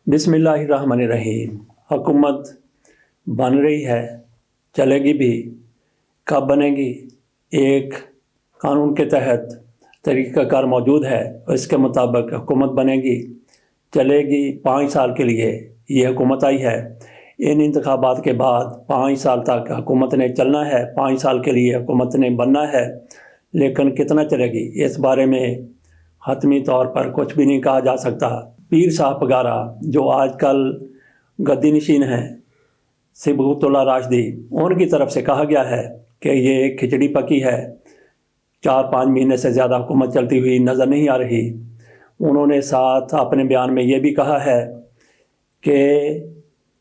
बिस्मिल्लाहिर्रहमानिर्रहीम। हुकूमत बन रही है, चलेगी भी। कब बनेगी? एक कानून के तहत तरीक़ाकार मौजूद है, इसके मुताबिक हुकूमत बनेगी, चलेगी 5 साल के लिए। ये हुकूमत आई है, इन इंतखाबात के बाद 5 साल तक हुकूमत ने चलना है, 5 साल के लिए हुकूमत ने बनना है। लेकिन कितना चलेगी, इस बारे में हतमी तौर पर कुछ भी नहीं कहा जा सकता। पीर साहब पगारा जो आजकल गद्दी नशीन हैं, सिबगतुल्लाह राशिदी, उनकी तरफ से कहा गया है कि ये खिचड़ी पकी है, 4-5 महीने से ज़्यादा हुकूमत चलती हुई नज़र नहीं आ रही। उन्होंने साथ अपने बयान में ये भी कहा है कि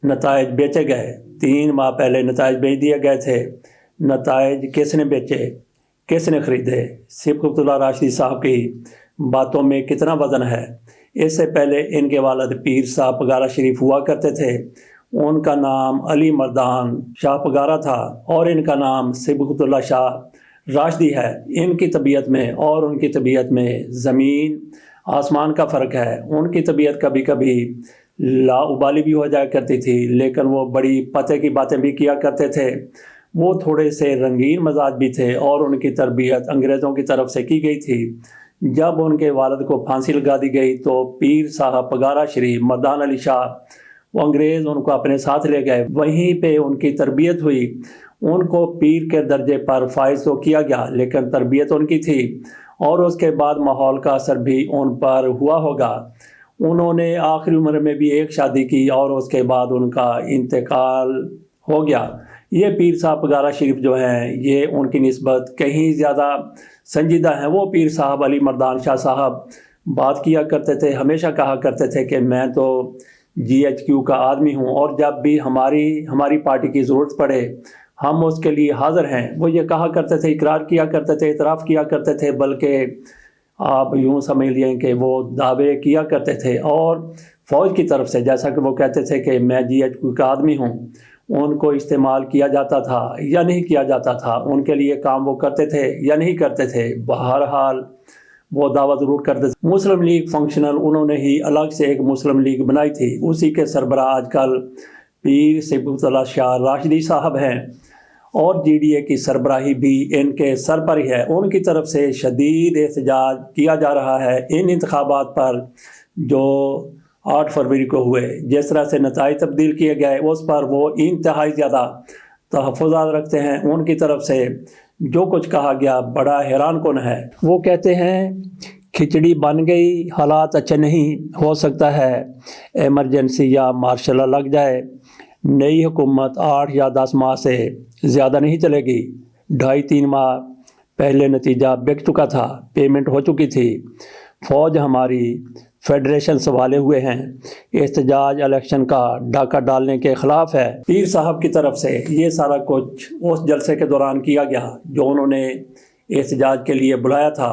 नताइज बेचे गए, 3 माह पहले नताइज बेच दिए गए थे। नताइज किसने बेचे, किसने ख़रीदे? सिबगतुल्लाह राशिदी साहब की बातों में कितना वज़न है। इससे पहले इनके वालिद पीर साहब पगारा शरीफ हुआ करते थे। उनका नाम अली मर्दान शाह पगारा था और इनका नाम सिबगतुल्लाह शाह राशिदी है। इनकी तबीयत में और उनकी तबीयत में ज़मीन आसमान का फ़र्क है। उनकी तबीयत कभी कभी लाउबाली भी हो जाया करती थी, लेकिन वो बड़ी पते की बातें भी किया करते थे। वो थोड़े से रंगीन मजाज भी थे और उनकी तरबियत अंग्रेज़ों की तरफ से की गई थी। जब उनके वालिद को फांसी लगा दी गई तो पीर साहब पगारा शरीफ मर्दान अली शाह, वो अंग्रेज़ उनको अपने साथ ले गए। वहीं पे उनकी तरबियत हुई। उनको पीर के दर्जे पर फाइज तो किया गया, लेकिन तरबियत उनकी थी और उसके बाद माहौल का असर भी उन पर हुआ होगा। उन्होंने आखिरी उम्र में भी एक शादी की और उसके बाद उनका इंतकाल हो गया। ये पीर साहब पगारा शरीफ जो हैं, ये उनकी निस्बत कहीं ज़्यादा संजीदा हैं। वो पीर साहब अली मर्दान शाह साहब बात किया करते थे, हमेशा कहा करते थे कि मैं तो GHQ का आदमी हूँ और जब भी हमारी पार्टी की ज़रूरत पड़े हम उसके लिए हाज़िर हैं। वो ये कहा करते थे, इकरार किया करते थे, इतराफ़ किया करते थे, बल्कि आप यूँ समझ लें कि वो दावे किया करते थे। और फ़ौज की तरफ से जैसा कि वो कहते थे कि मैं GHQ का आदमी हूँ, उनको इस्तेमाल किया जाता था या नहीं किया जाता था, उनके लिए काम वो करते थे या नहीं करते थे, बहरहाल वो दावा ज़रूर करते थे। मुस्लिम लीग फंक्शनल उन्होंने ही अलग से एक मुस्लिम लीग बनाई थी, उसी के सरबराह आजकल पीर सिबगतुल्लाह शाह राशिदी साहब हैं और GDA की सरबराही भी इनके सर पर ही है। उनकी तरफ से शदीद एहतजाज किया जा रहा है इन इंतखाबात पर जो 8 फरवरी को हुए। जिस तरह से नताइज तब्दील किए गए उस पर वो इंतहाई ज़्यादा तहफ़्फ़ुज़ात रखते हैं। उनकी तरफ से जो कुछ कहा गया बड़ा हैरान कुन है। वो कहते हैं खिचड़ी बन गई, हालात अच्छे नहीं, हो सकता है एमरजेंसी या मार्शल लग जाए। नई हुकूमत 8 या 10 माह से ज़्यादा नहीं चलेगी। 2.5-3 माह पहले नतीजा बिक चुका था, पेमेंट हो चुकी थी। फ़ौज हमारी फेडरेशन संभाले हुए हैं। एहतजाज इलेक्शन का डाका डालने के ख़िलाफ़ है। पीर साहब की तरफ से ये सारा कुछ उस जलसे के दौरान किया गया जो उन्होंने एहतजाज के लिए बुलाया था।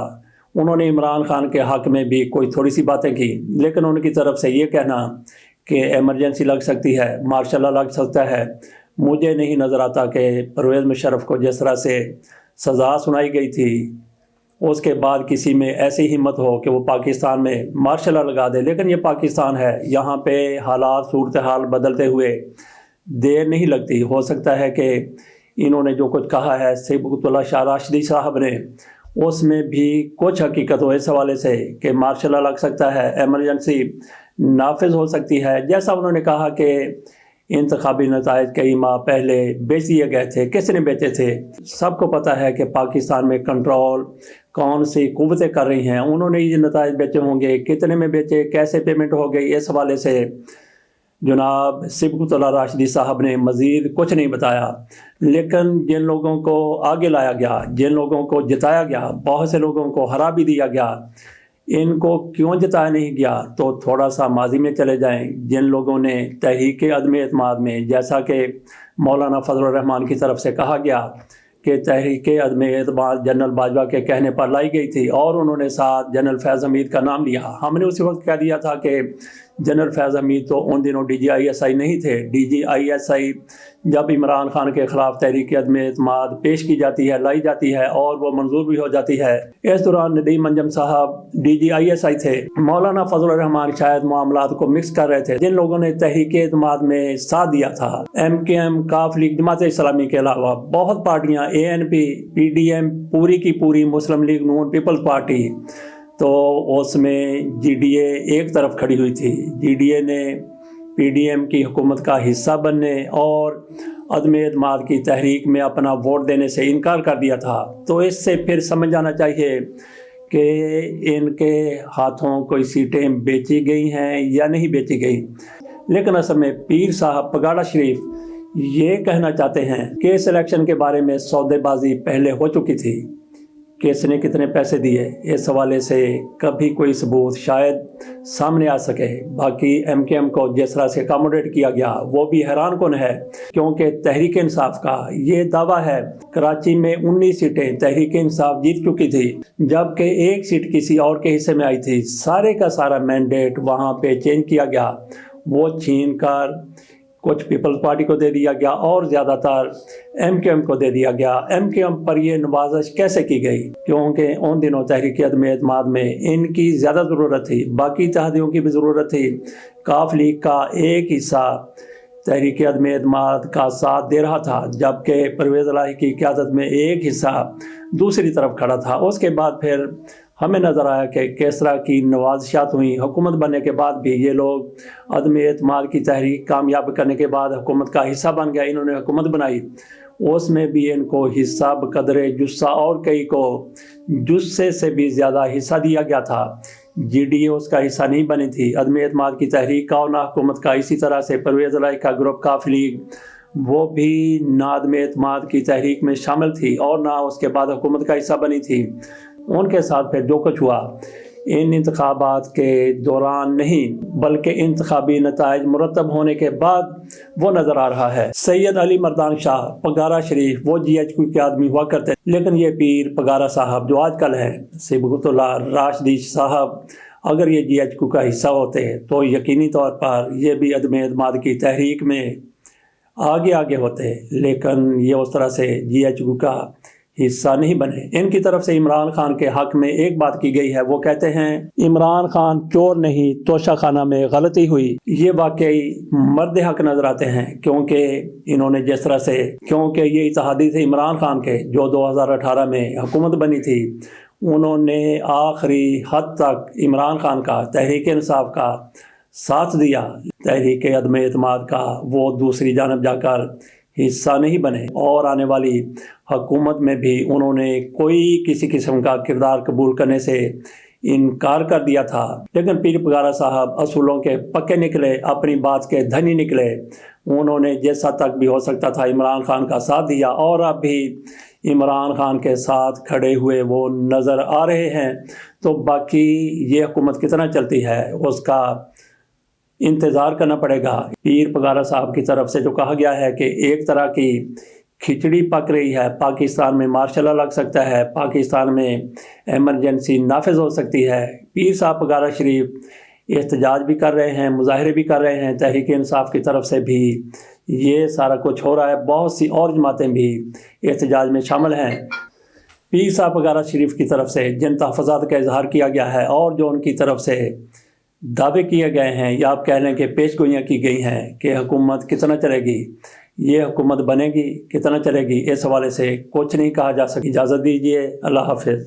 उन्होंने इमरान खान के हक़ में भी कोई थोड़ी सी बातें की, लेकिन उनकी तरफ से ये कहना कि एमरजेंसी लग सकती है, मार्शल लग सकता है, मुझे नहीं नज़र आता कि परवेज़ मुशर्रफ को जिस तरह से सज़ा सुनाई गई थी उसके बाद किसी में ऐसी हिम्मत हो कि वो पाकिस्तान में मार्शल लगा दे। लेकिन ये पाकिस्तान है, यहाँ पे हालात सूरत हाल बदलते हुए देर नहीं लगती। हो सकता है कि इन्होंने जो कुछ कहा है सिबगतुल्लाह शाह राशिदी साहब ने, उसमें भी कुछ हकीकत हो इस हवाले से कि मार्शल लग सकता है, एमरजेंसी नाफिज हो सकती है। जैसा उन्होंने कहा कि इंतखाबी नताइज कई माह पहले बेच दिए गए थे, किसने बेचे थे? सबको पता है कि पाकिस्तान में कंट्रोल कौन सी कुव्वतें कर रही हैं। उन्होंने ये नताइज बेचे होंगे, कितने में बेचे, कैसे पेमेंट हो गई, इस हवाले से जनाब सिबगतुल्लाह राशिदी साहब ने मज़ीद कुछ नहीं बताया। लेकिन जिन लोगों को आगे लाया गया, जिन लोगों को जिताया गया, बहुत से लोगों को हरा भी दिया गया, इनको क्यों जिताया नहीं गया? तो थोड़ा सा माजी में चले जाएं। जिन लोगों ने तहरीक अदम एतमाद में, जैसा कि मौलाना फजल रहमान की तरफ से कहा गया कि तहरीक अदम एतमाद जनरल बाजवा के कहने पर लाई गई थी और उन्होंने साथ जनरल फैज़ हमीद का नाम लिया। हमने उसी वक्त कह दिया था कि जनरल फैज़ हमीद तो उन दिनों DGISI नहीं थे। DGISI जब इमरान खान के ख़िलाफ़ तहरीक अदम एतमाद पेश की जाती है, लाई जाती है और वो मंजूर भी हो जाती है। इस दौरान नदीम अंजम साहब DGISI थे। मौलाना फजल रहमान शायद मामलात को मिक्स कर रहे थे। जिन लोगों ने तहरीक एतमाद में साथ दिया था, MKM, काफ लीग, जमात इस्लामी के अलावा बहुत पार्टियाँ, ANP, PDM, पूरी की पूरी मुस्लिम लीग नून, पीपल्स पार्टी, तो उसमें GDA एक तरफ खड़ी हुई थी। GDA ने PDM की हुकूमत का हिस्सा बनने और अदम एतमाद की तहरीक में अपना वोट देने से इनकार कर दिया था। तो इससे फिर समझ जाना चाहिए कि इनके हाथों कोई सीटें बेची गई हैं या नहीं बेची गई। लेकिन असल में पीर साहब पगाड़ा शरीफ ये कहना चाहते हैं कि इस इलेक्शन के बारे में सौदेबाजी पहले हो चुकी थी, किसने कितने पैसे दिए, इस हवाले से कभी कोई सबूत शायद सामने आ सके। बाकी MKM को जिस तरह से अकोमोडेट किया गया वो भी हैरान कुन है, क्योंकि तहरीक इंसाफ का ये दावा है कराची में 19 सीटें तहरीक इंसाफ जीत चुकी थी, जबकि एक सीट किसी और के हिस्से में आई थी। सारे का सारा मैंडेट वहाँ पे चेंज किया गया, वो छीन कर कुछ पीपल्स पार्टी को दे दिया गया और ज़्यादातर MKM को दे दिया गया। MKM पर यह नवाजिश कैसे की गई? क्योंकि उन दिनों तहरीक अदम एतमाद में इनकी ज़्यादा ज़रूरत थी, बाकी इत्तेहादियों की भी ज़रूरत थी। काफ लीग का एक हिस्सा तहरीक अदम एतमाद का साथ दे रहा था, जबकि परवेज़ इलाही की क़यादत में एक हिस्सा दूसरी तरफ खड़ा था। उसके बाद फिर हमें नज़र आया कि किस तरह की नवाजिशात हुई। हुकूमत बनने के बाद भी ये लोग अदम एतमाद की तहरीक कामयाब करने के बाद हुकूमत का हिस्सा बन गया। इन्होंने हुकूमत बनाई, उसमें भी इनको हिस्सा बकदरे जुस्सा और कई को जुस्से से भी ज़्यादा हिस्सा दिया गया था। GDA उसका हिस्सा नहीं बनी थी अदम एतमाद की तहरीक का और ना हुकूमत का। इसी तरह से परवेज़ इलाही का ग्रुप काफ लीग, वो भी ना अदम एतमाद की तहरीक में शामिल थी और ना उसके बाद हुकूमत का हिस्सा बनी थी। उनके साथ फिर जो कुछ हुआ इन इंतखाबात के दौरान नहीं, बल्कि इंतखाबी नताइज मुरतब होने के बाद वो नज़र आ रहा है। सैयद अली मर्दान शाह पगारा शरीफ वो GHQ के आदमी हुआ करते, लेकिन ये पीर पगारा साहब जो आजकल हैं, सिबगतुल्लाह राशिदी साहब, अगर ये GHQ का हिस्सा होते तो यकीनी तौर पर ये भी अदम एतमाद की तहरीक में आगे होते, लेकिन ये उस तरह से GHQ का हिस्सा नहीं बने। इनकी तरफ से इमरान खान के हक में एक बात की गई है, वो कहते हैं इमरान खान चोर नहीं, तोशा खाना में गलती हुई। ये वाकई मर्द हक नजर आते हैं, क्योंकि इन्होंने जिस तरह से, क्योंकि ये इत्तेहादी थे इमरान खान के जो 2018 में हुकूमत बनी थी, उन्होंने आखिरी हद तक इमरान खान का तहरीक इंसाफ का साथ दिया। तहरीक अदम एतमाद का वो दूसरी जानब जाकर हिस्सा नहीं बने और आने वाली हुकूमत में भी उन्होंने कोई किसी किस्म का किरदार कबूल करने से इनकार कर दिया था। लेकिन पीर पगारा साहब असूलों के पक्के निकले, अपनी बात के धनी निकले। उन्होंने जैसा तक भी हो सकता था इमरान खान का साथ दिया और अब भी इमरान खान के साथ खड़े हुए वो नज़र आ रहे हैं। तो बाकी ये हुकूमत कितना चलती है उसका इंतज़ार करना पड़ेगा। पीर पगारा साहब की तरफ से जो कहा गया है कि एक तरह की खिचड़ी पक रही है, पाकिस्तान में मार्शल लॉ लग सकता है, पाकिस्तान में एमरजेंसी नाफिज हो सकती है। पीर साहब पगारा शरीफ एहतजाज भी कर रहे हैं, मुजाहरे भी कर रहे हैं, तहरीक इंसाफ की तरफ से भी ये सारा कुछ हो रहा है। बहुत सी और जमातें भी एहतजाज में शामिल हैं। पीर साहब पगारा शरीफ की तरफ से जिन तहफ़्फ़ुज़ात का इजहार किया गया है और जो उनकी तरफ से दावे किए गए हैं या आप कह लें कि पेशगोइयाँ की गई हैं कि हुकूमत कितना चलेगी, ये हुकूमत बनेगी, कितना चलेगी, इस हवाले से कुछ नहीं कहा जा सके। इजाज़त दीजिए, अल्लाह हाफ़िज़।